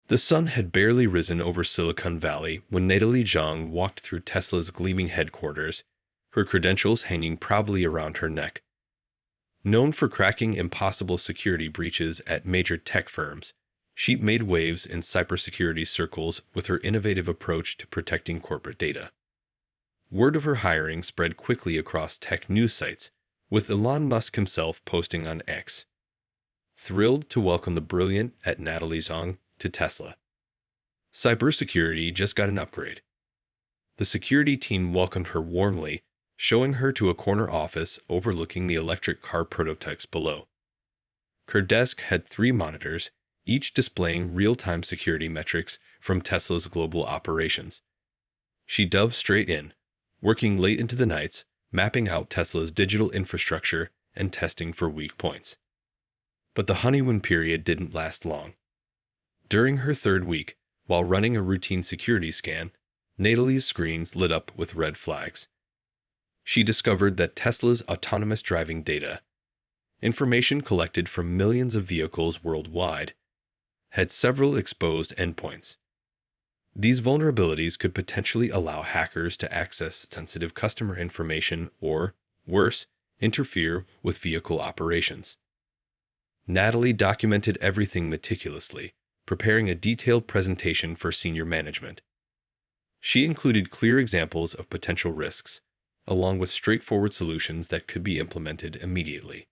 The sun had barely risen over Silicon Valley when Natalie Zhang walked through Tesla's gleaming headquarters, her credentials hanging proudly around her neck. Known for cracking impossible security breaches at major tech firms, she made waves in cybersecurity circles with her innovative approach to protecting corporate data. Word of her hiring spread quickly across tech news sites, with Elon Musk himself posting on X. Thrilled to welcome the brilliant Natalie Zhang to Tesla. Cybersecurity just got an upgrade. The security team welcomed her warmly, showing her to a corner office overlooking the electric car prototypes below. Her desk had 3 monitors, each displaying real-time security metrics from Tesla's global operations. She dove straight in, working late into the nights, mapping out Tesla's digital infrastructure and testing for weak points. But the honeymoon period didn't last long. During her 3rd week, while running a routine security scan, Natalie's screens lit up with red flags. She discovered that Tesla's autonomous driving data, information collected from millions of vehicles worldwide, had several exposed endpoints. These vulnerabilities could potentially allow hackers to access sensitive customer information or, worse, interfere with vehicle operations. Natalie documented everything meticulously, preparing a detailed presentation for senior management. She included clear examples of potential risks, along with straightforward solutions that could be implemented immediately.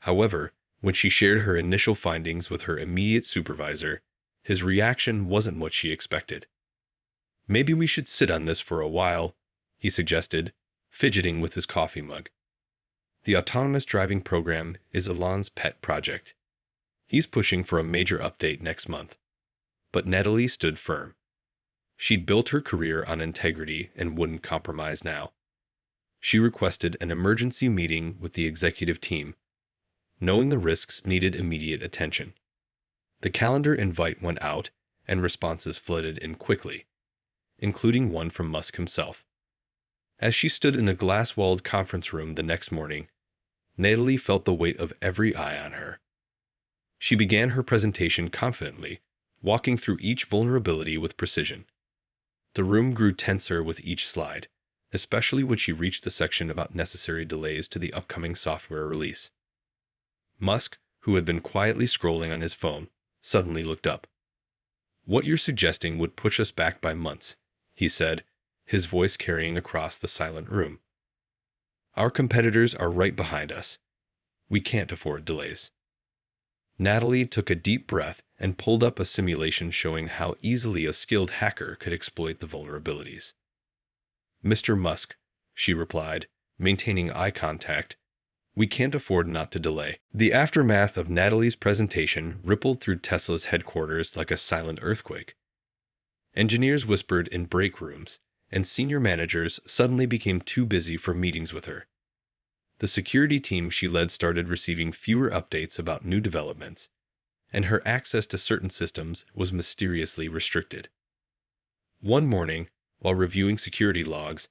However, when she shared her initial findings with her immediate supervisor, his reaction wasn't what she expected. "Maybe we should sit on this for a while," he suggested, fidgeting with his coffee mug. The autonomous driving program is Elon's pet project. He's pushing for a major update next month. But Natalie stood firm. She'd built her career on integrity and wouldn't compromise now. She requested an emergency meeting with the executive team, knowing the risks needed immediate attention. The calendar invite went out, and responses flooded in quickly, including one from Musk himself. As she stood in the glass-walled conference room the next morning, Natalie felt the weight of every eye on her. She began her presentation confidently, walking through each vulnerability with precision. The room grew tenser with each slide, especially when she reached the section about necessary delays to the upcoming software release. Musk, who had been quietly scrolling on his phone, suddenly looked up. "What you're suggesting would push us back by months," he said, his voice carrying across the silent room. "Our competitors are right behind us. We can't afford delays." Natalie took a deep breath and pulled up a simulation showing how easily a skilled hacker could exploit the vulnerabilities. "Mr. Musk," she replied, maintaining eye contact, "we can't afford not to delay." The aftermath of Natalie's presentation rippled through Tesla's headquarters like a silent earthquake. Engineers whispered in break rooms, and senior managers suddenly became too busy for meetings with her. The security team she led started receiving fewer updates about new developments, and her access to certain systems was mysteriously restricted. One morning, while reviewing security logs,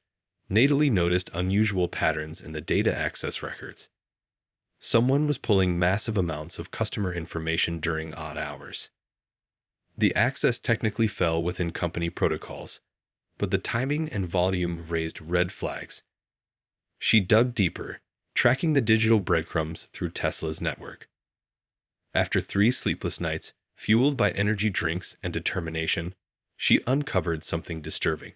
Natalie noticed unusual patterns in the data access records. Someone was pulling massive amounts of customer information during odd hours. The access technically fell within company protocols, but the timing and volume raised red flags. She dug deeper, tracking the digital breadcrumbs through Tesla's network. After 3 sleepless nights, fueled by energy drinks and determination, she uncovered something disturbing.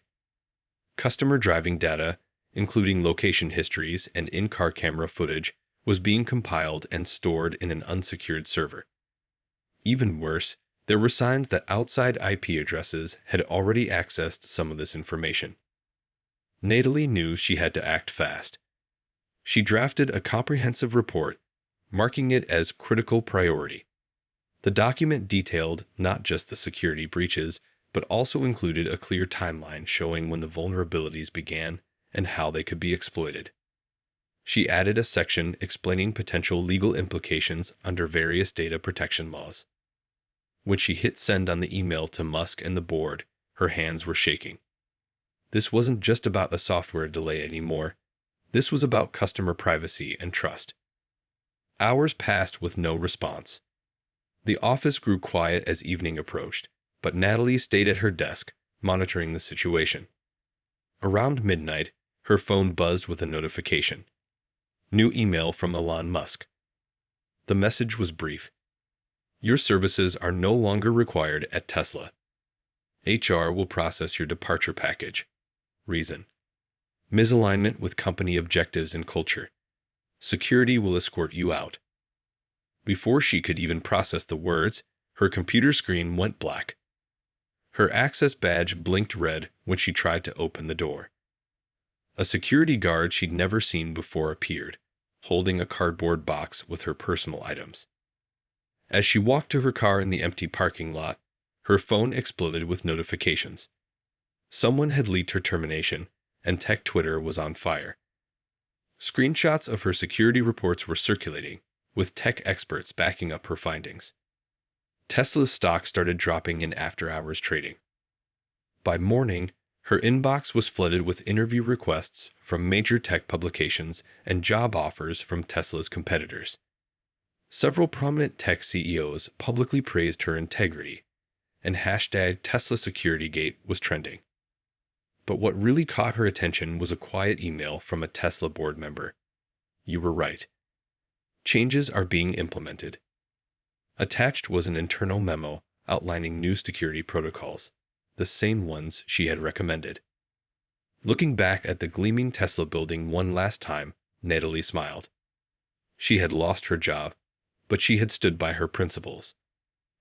Customer driving data, including location histories and in-car camera footage, was being compiled and stored in an unsecured server. Even worse, there were signs that outside IP addresses had already accessed some of this information. Natalie knew she had to act fast. She drafted a comprehensive report, marking it as critical priority. The document detailed not just the security breaches, but also included a clear timeline showing when the vulnerabilities began and how they could be exploited. She added a section explaining potential legal implications under various data protection laws. When she hit send on the email to Musk and the board, her hands were shaking. This wasn't just about a software delay anymore. This was about customer privacy and trust. Hours passed with no response. The office grew quiet as evening approached, but Natalie stayed at her desk, monitoring the situation. Around midnight, her phone buzzed with a notification. New email from Elon Musk. The message was brief. Your services are no longer required at Tesla. HR will process your departure package. Reason: misalignment with company objectives and culture. Security will escort you out. Before she could even process the words, her computer screen went black. Her access badge blinked red when she tried to open the door. A security guard she'd never seen before appeared, holding a cardboard box with her personal items. As she walked to her car in the empty parking lot, her phone exploded with notifications. Someone had leaked her termination, and tech Twitter was on fire. Screenshots of her security reports were circulating, with tech experts backing up her findings. Tesla's stock started dropping in after-hours trading. By morning, her inbox was flooded with interview requests from major tech publications and job offers from Tesla's competitors. Several prominent tech CEOs publicly praised her integrity, and #TeslaSecurityGate was trending. But what really caught her attention was a quiet email from a Tesla board member. You were right. Changes are being implemented. Attached was an internal memo outlining new security protocols, the same ones she had recommended. Looking back at the gleaming Tesla building one last time, Natalie smiled. She had lost her job, but she had stood by her principles.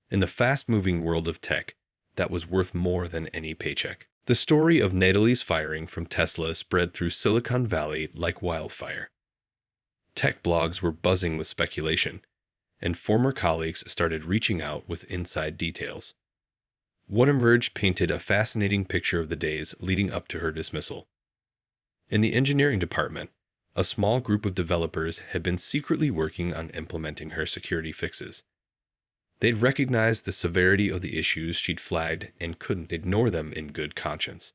In the fast-moving world of tech, that was worth more than any paycheck. The story of Natalie's firing from Tesla spread through Silicon Valley like wildfire. Tech blogs were buzzing with speculation, and former colleagues started reaching out with inside details. What emerged painted a fascinating picture of the days leading up to her dismissal. In the engineering department, a small group of developers had been secretly working on implementing her security fixes. They'd recognized the severity of the issues she'd flagged and couldn't ignore them in good conscience.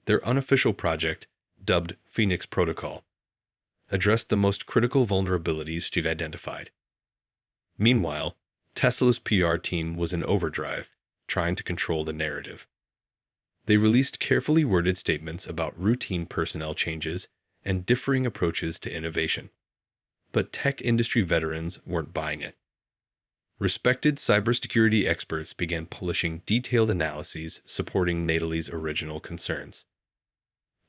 Their unofficial project, dubbed Phoenix Protocol, addressed the most critical vulnerabilities she'd identified. Meanwhile, Tesla's PR team was in overdrive, trying to control the narrative. They released carefully worded statements about routine personnel changes and differing approaches to innovation. But tech industry veterans weren't buying it. Respected cybersecurity experts began publishing detailed analyses supporting Natalie's original concerns.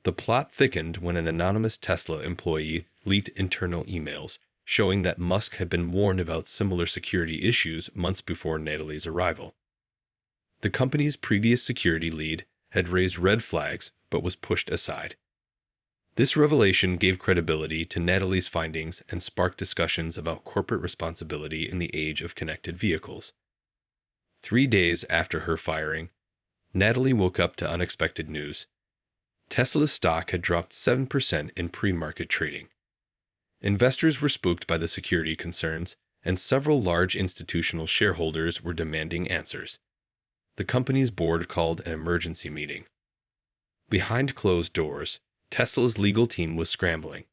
The plot thickened when an anonymous Tesla employee leaked internal emails showing that Musk had been warned about similar security issues months before Natalie's arrival. The company's previous security lead had raised red flags but was pushed aside. This revelation gave credibility to Natalie's findings and sparked discussions about corporate responsibility in the age of connected vehicles. 3 days after her firing, Natalie woke up to unexpected news. Tesla's stock had dropped 7% in pre-market trading. Investors were spooked by the security concerns, and several large institutional shareholders were demanding answers. The company's board called an emergency meeting. Behind closed doors, Tesla's legal team was scrambling.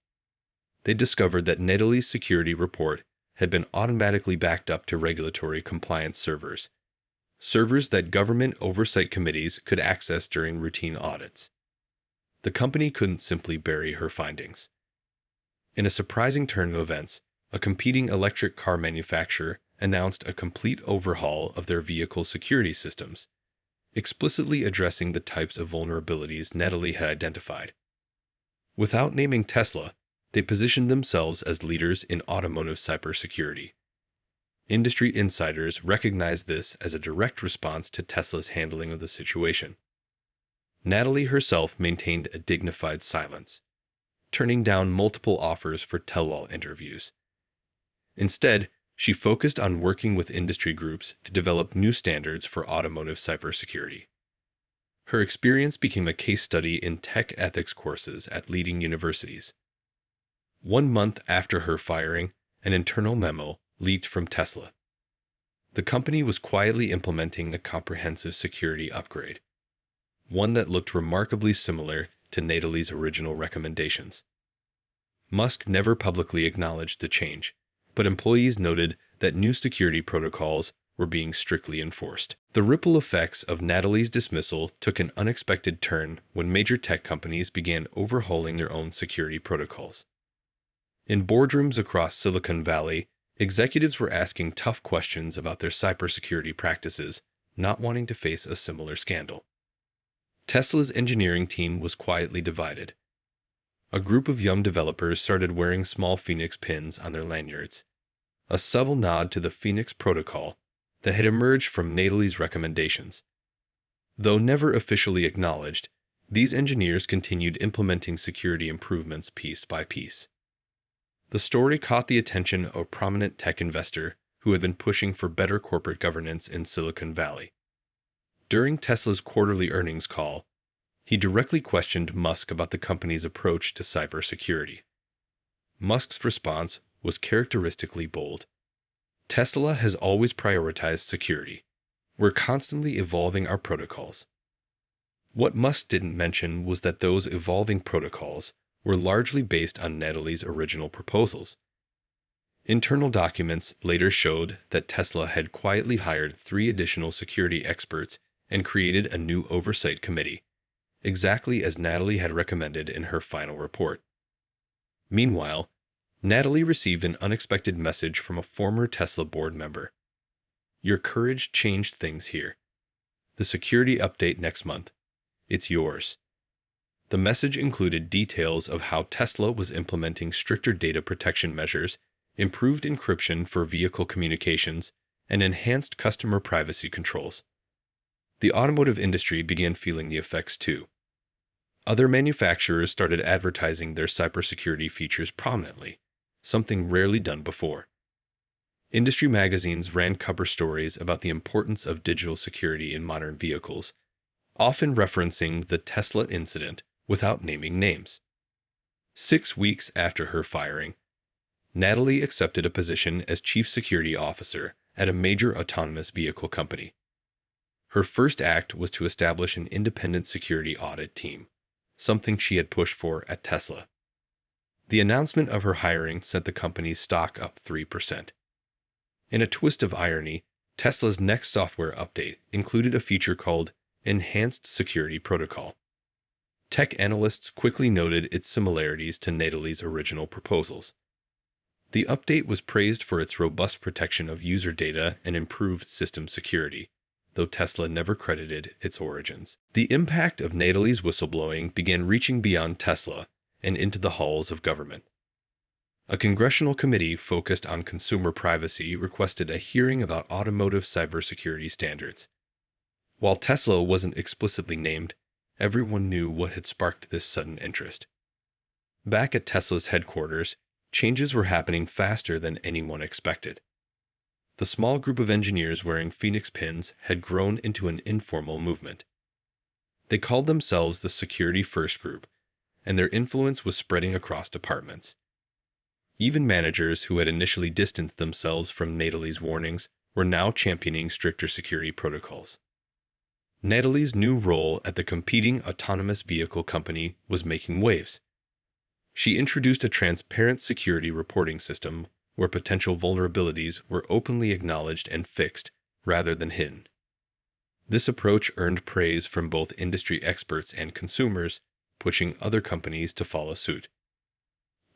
They discovered that Natalie's security report had been automatically backed up to regulatory compliance servers that government oversight committees could access during routine audits. The company couldn't simply bury her findings. In a surprising turn of events, a competing electric car manufacturer announced a complete overhaul of their vehicle security systems, explicitly addressing the types of vulnerabilities Natalie had identified. Without naming Tesla, they positioned themselves as leaders in automotive cybersecurity. Industry insiders recognized this as a direct response to Tesla's handling of the situation. Natalie herself maintained a dignified silence, turning down multiple offers for tell-all interviews. Instead, she focused on working with industry groups to develop new standards for automotive cybersecurity. Her experience became a case study in tech ethics courses at leading universities. 1 month after her firing, an internal memo leaked from Tesla. The company was quietly implementing a comprehensive security upgrade, one that looked remarkably similar to Natalie's original recommendations. Musk never publicly acknowledged the change, but employees noted that new security protocols were being strictly enforced. The ripple effects of Natalie's dismissal took an unexpected turn when major tech companies began overhauling their own security protocols. In boardrooms across Silicon Valley, executives were asking tough questions about their cybersecurity practices, not wanting to face a similar scandal. Tesla's engineering team was quietly divided. A group of young developers started wearing small Phoenix pins on their lanyards, a subtle nod to the Phoenix protocol that had emerged from Natalie's recommendations. Though never officially acknowledged, these engineers continued implementing security improvements piece by piece. The story caught the attention of a prominent tech investor who had been pushing for better corporate governance in Silicon Valley. During Tesla's quarterly earnings call, he directly questioned Musk about the company's approach to cybersecurity. Musk's response was characteristically bold. "Tesla has always prioritized security. We're constantly evolving our protocols." What Musk didn't mention was that those evolving protocols were largely based on Natalie's original proposals. Internal documents later showed that Tesla had quietly hired 3 additional security experts and created a new oversight committee, exactly as Natalie had recommended in her final report. Meanwhile, Natalie received an unexpected message from a former Tesla board member. "Your courage changed things here. The security update next month. It's yours." The message included details of how Tesla was implementing stricter data protection measures, improved encryption for vehicle communications, and enhanced customer privacy controls. The automotive industry began feeling the effects too. Other manufacturers started advertising their cybersecurity features prominently, something rarely done before. Industry magazines ran cover stories about the importance of digital security in modern vehicles, often referencing the Tesla incident without naming names. 6 weeks after her firing, Natalie accepted a position as chief security officer at a major autonomous vehicle company. Her first act was to establish an independent security audit team, something she had pushed for at Tesla. The announcement of her hiring sent the company's stock up 3%. In a twist of irony, Tesla's next software update included a feature called Enhanced Security Protocol. Tech analysts quickly noted its similarities to Natalie's original proposals. The update was praised for its robust protection of user data and improved system security, though Tesla never credited its origins. The impact of Natalie's whistleblowing began reaching beyond Tesla and into the halls of government. A congressional committee focused on consumer privacy requested a hearing about automotive cybersecurity standards. While Tesla wasn't explicitly named, everyone knew what had sparked this sudden interest. Back at Tesla's headquarters, changes were happening faster than anyone expected. The small group of engineers wearing Phoenix pins had grown into an informal movement. They called themselves the Security First Group, and their influence was spreading across departments. Even managers who had initially distanced themselves from Natalie's warnings were now championing stricter security protocols. Natalie's new role at the competing autonomous vehicle company was making waves. She introduced a transparent security reporting system where potential vulnerabilities were openly acknowledged and fixed rather than hidden. This approach earned praise from both industry experts and consumers, pushing other companies to follow suit.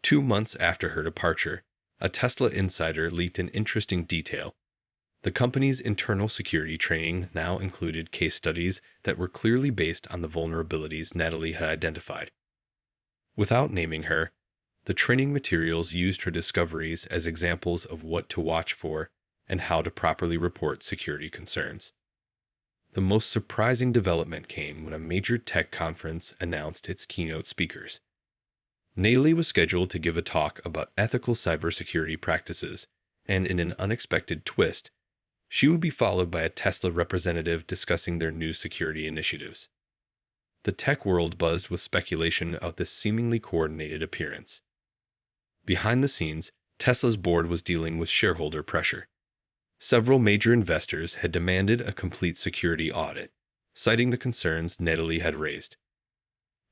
2 months after her departure, a Tesla insider leaked an interesting detail. The company's internal security training now included case studies that were clearly based on the vulnerabilities Natalie had identified. Without naming her, the training materials used her discoveries as examples of what to watch for and how to properly report security concerns. The most surprising development came when a major tech conference announced its keynote speakers. Natalie was scheduled to give a talk about ethical cybersecurity practices, and in an unexpected twist, she would be followed by a Tesla representative discussing their new security initiatives. The tech world buzzed with speculation of this seemingly coordinated appearance. Behind the scenes, Tesla's board was dealing with shareholder pressure. Several major investors had demanded a complete security audit, citing the concerns Natalie had raised.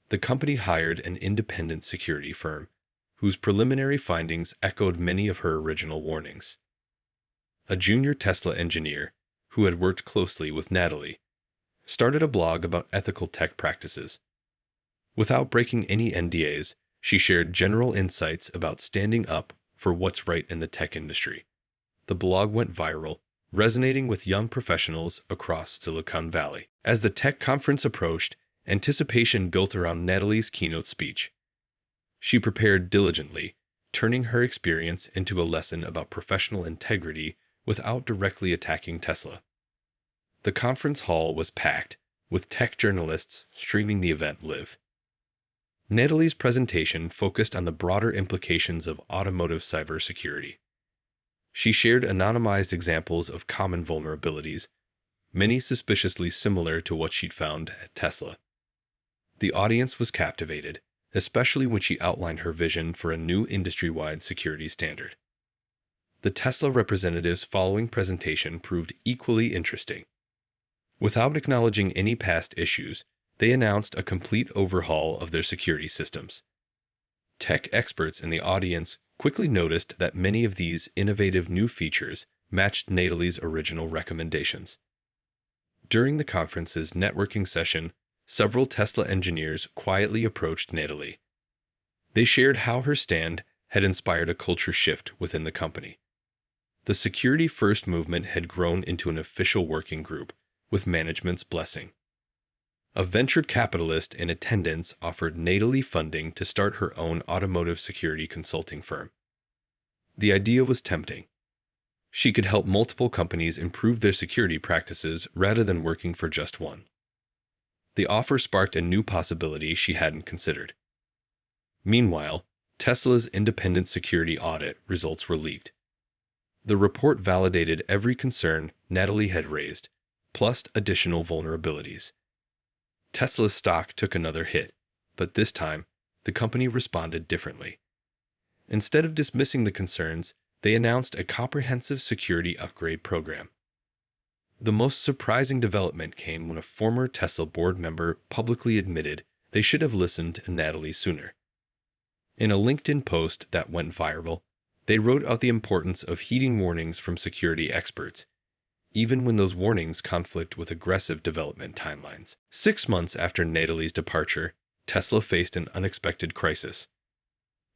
The company hired an independent security firm, whose preliminary findings echoed many of her original warnings. a junior Tesla engineer who had worked closely with Natalie, started a blog about ethical tech practices. Without breaking any NDAs, she shared general insights about standing up for what's right in the tech industry. The blog went viral, resonating with young professionals across Silicon Valley. As the tech conference approached, anticipation built around Natalie's keynote speech. She prepared diligently, turning her experience into a lesson about professional integrity without directly attacking Tesla. The conference hall was packed, with tech journalists streaming the event live. Natalie's presentation focused on the broader implications of automotive cybersecurity. She shared anonymized examples of common vulnerabilities, many suspiciously similar to what she'd found at Tesla. The audience was captivated, especially when she outlined her vision for a new industry-wide security standard. The Tesla representatives' following presentation proved equally interesting. Without acknowledging any past issues, they announced a complete overhaul of their security systems. Tech experts in the audience quickly noticed that many of these innovative new features matched Natalie's original recommendations. During the conference's networking session, several Tesla engineers quietly approached Natalie. They shared how her stand had inspired a culture shift within the company. The Security First movement had grown into an official working group, with management's blessing. A venture capitalist in attendance offered Natalie funding to start her own automotive security consulting firm. The idea was tempting. She could help multiple companies improve their security practices rather than working for just one. The offer sparked a new possibility she hadn't considered. Meanwhile, Tesla's independent security audit results were leaked. The report validated every concern Natalie had raised, plus additional vulnerabilities. Tesla's stock took another hit, but this time, the company responded differently. Instead of dismissing the concerns, they announced a comprehensive security upgrade program. The most surprising development came when a former Tesla board member publicly admitted they should have listened to Natalie sooner. In a LinkedIn post that went viral, they wrote out the importance of heeding warnings from security experts, even when those warnings conflict with aggressive development timelines. 6 months after Natalie's departure, Tesla faced an unexpected crisis.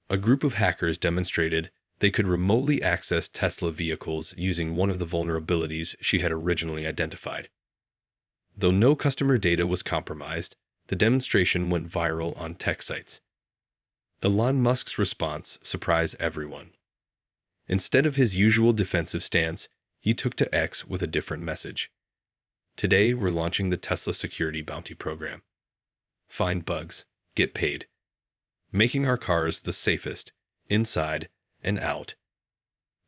A group of hackers demonstrated they could remotely access Tesla vehicles using one of the vulnerabilities she had originally identified. Though no customer data was compromised, the demonstration went viral on tech sites. Elon Musk's response surprised everyone. Instead of his usual defensive stance, he took to X with a different message. Today, we're launching the Tesla Security Bounty Program. Find bugs, get paid. Making our cars the safest, inside and out.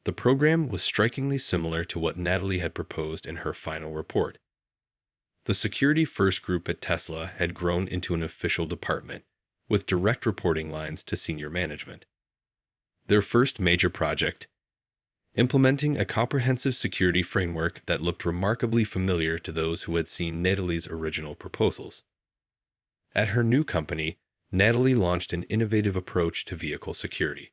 The program was strikingly similar to what Natalie had proposed in her final report. The Security First group at Tesla had grown into an official department, with direct reporting lines to senior management. Their first major project, implementing a comprehensive security framework that looked remarkably familiar to those who had seen Natalie's original proposals. At her new company, Natalie launched an innovative approach to vehicle security.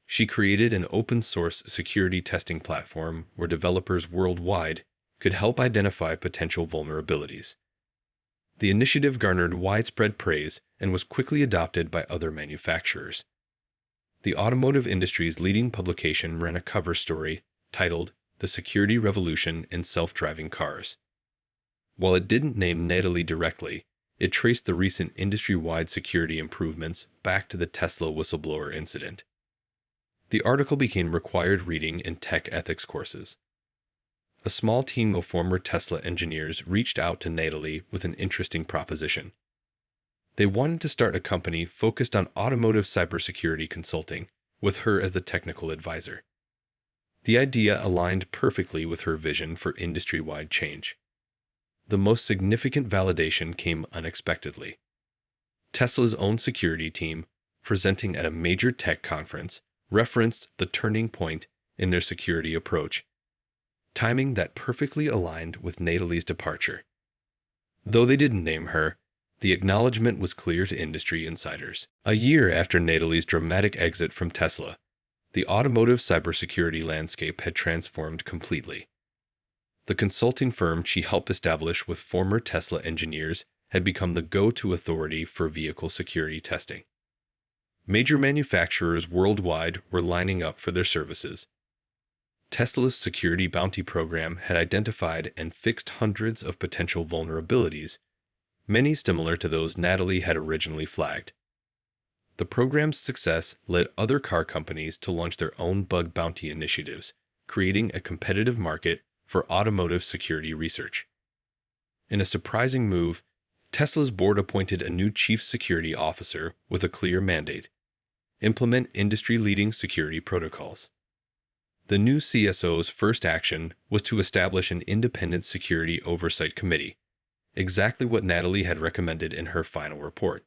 She created an open-source security testing platform where developers worldwide could help identify potential vulnerabilities. The initiative garnered widespread praise and was quickly adopted by other manufacturers. The automotive industry's leading publication ran a cover story titled "The Security Revolution in Self-Driving Cars." While it didn't name Natalie directly, it traced the recent industry-wide security improvements back to the Tesla whistleblower incident. The article became required reading in tech ethics courses. A small team of former Tesla engineers reached out to Natalie with an interesting proposition. They wanted to start a company focused on automotive cybersecurity consulting, with her as the technical advisor. The idea aligned perfectly with her vision for industry-wide change. The most significant validation came unexpectedly. Tesla's own security team, presenting at a major tech conference, referenced the turning point in their security approach, timing that perfectly aligned with Natalie's departure. Though they didn't name her, the acknowledgement was clear to industry insiders. A year after Natalie's dramatic exit from Tesla, The automotive cybersecurity landscape had transformed completely. The consulting firm she helped establish with former Tesla engineers had become the go-to authority for vehicle security testing. Major manufacturers worldwide were lining up for their services. Tesla's security bounty program had identified and fixed hundreds of potential vulnerabilities, many similar to those Natalie had originally flagged. The program's success led other car companies to launch their own bug bounty initiatives, creating a competitive market for automotive security research. In a surprising move, Tesla's board appointed a new chief security officer with a clear mandate: implement industry-leading security protocols. The new CSO's first action was to establish an independent security oversight committee, exactly what Natalie had recommended in her final report.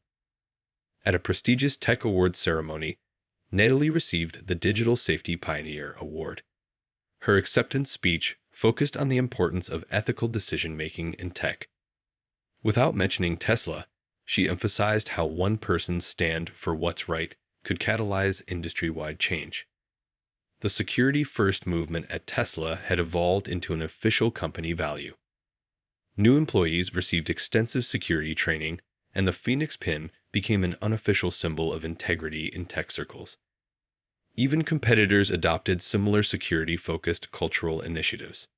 At a prestigious tech awards ceremony, Natalie received the Digital Safety Pioneer Award. Her acceptance speech focused on the importance of ethical decision-making in tech. Without mentioning Tesla, she emphasized how one person's stand for what's right could catalyze industry-wide change. The security-first movement at Tesla had evolved into an official company value. New employees received extensive security training, and the Phoenix pin became an unofficial symbol of integrity in tech circles. Even competitors adopted similar security-focused cultural initiatives.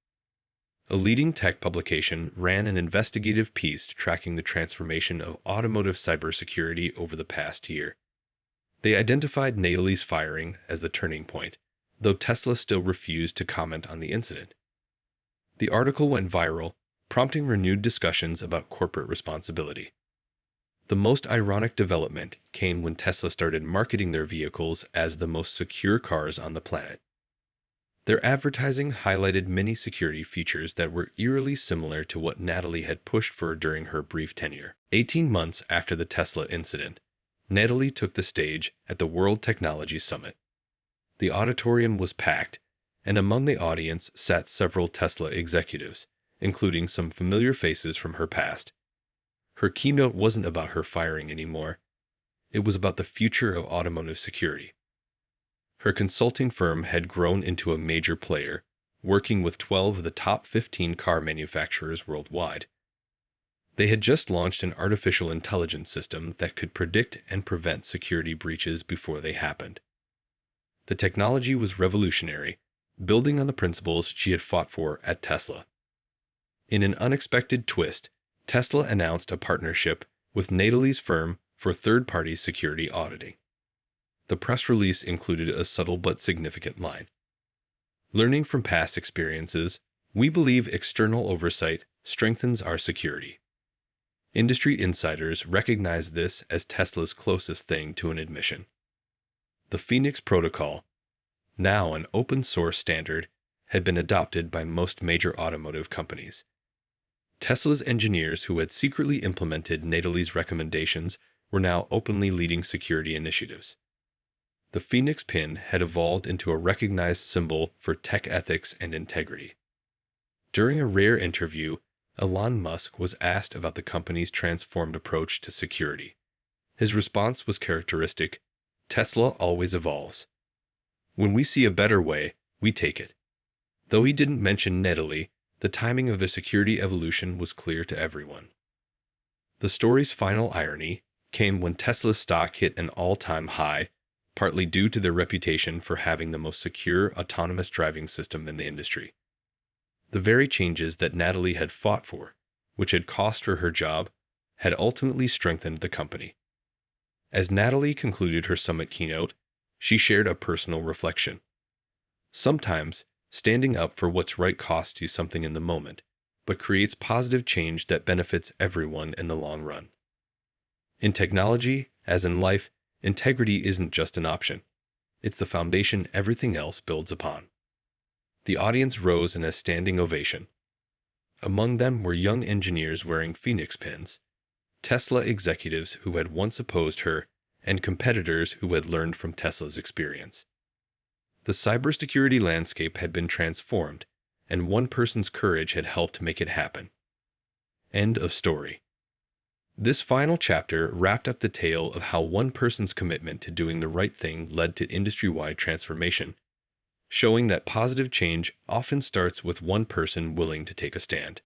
A leading tech publication ran an investigative piece tracking the transformation of automotive cybersecurity over the past year. They identified Natalie's firing as the turning point, though Tesla still refused to comment on the incident. The article went viral, prompting renewed discussions about corporate responsibility. The most ironic development came when Tesla started marketing their vehicles as the most secure cars on the planet. Their advertising highlighted many security features that were eerily similar to what Natalie had pushed for during her brief tenure. 18 months after the Tesla incident, Natalie took the stage at the World Technology Summit. The auditorium was packed, and among the audience sat several Tesla executives, including some familiar faces from her past. Her keynote wasn't about her firing anymore. It was about the future of automotive security. Her consulting firm had grown into a major player, working with 12 of the top 15 car manufacturers worldwide. They had just launched an artificial intelligence system that could predict and prevent security breaches before they happened. The technology was revolutionary, building on the principles she had fought for at Tesla. In an unexpected twist, Tesla announced a partnership with Natalie's firm for third-party security auditing. The press release included a subtle but significant line: "Learning from past experiences, we believe external oversight strengthens our security." Industry insiders recognized this as Tesla's closest thing to an admission. The Phoenix Protocol, now an open-source standard, had been adopted by most major automotive companies. Tesla's engineers who had secretly implemented Natalie's recommendations were now openly leading security initiatives. The Phoenix pin had evolved into a recognized symbol for tech ethics and integrity. During a rare interview, Elon Musk was asked about the company's transformed approach to security. His response was characteristic: "Tesla always evolves. When we see a better way, we take it." Though he didn't mention Natalie, the timing of the security evolution was clear to everyone. The story's final irony came when Tesla's stock hit an all-time high, partly due to their reputation for having the most secure autonomous driving system in the industry. The very changes that Natalie had fought for, which had cost her her job, had ultimately strengthened the company. As Natalie concluded her summit keynote, she shared a personal reflection. Sometimes, standing up for what's right costs you something in the moment, but creates positive change that benefits everyone in the long run. In technology, as in life, integrity isn't just an option. It's the foundation everything else builds upon. The audience rose in a standing ovation. Among them were young engineers wearing Phoenix pins, Tesla executives who had once opposed her, and competitors who had learned from Tesla's experience. The cybersecurity landscape had been transformed, and one person's courage had helped make it happen. End of story. This final chapter wrapped up the tale of how one person's commitment to doing the right thing led to industry-wide transformation, showing that positive change often starts with one person willing to take a stand.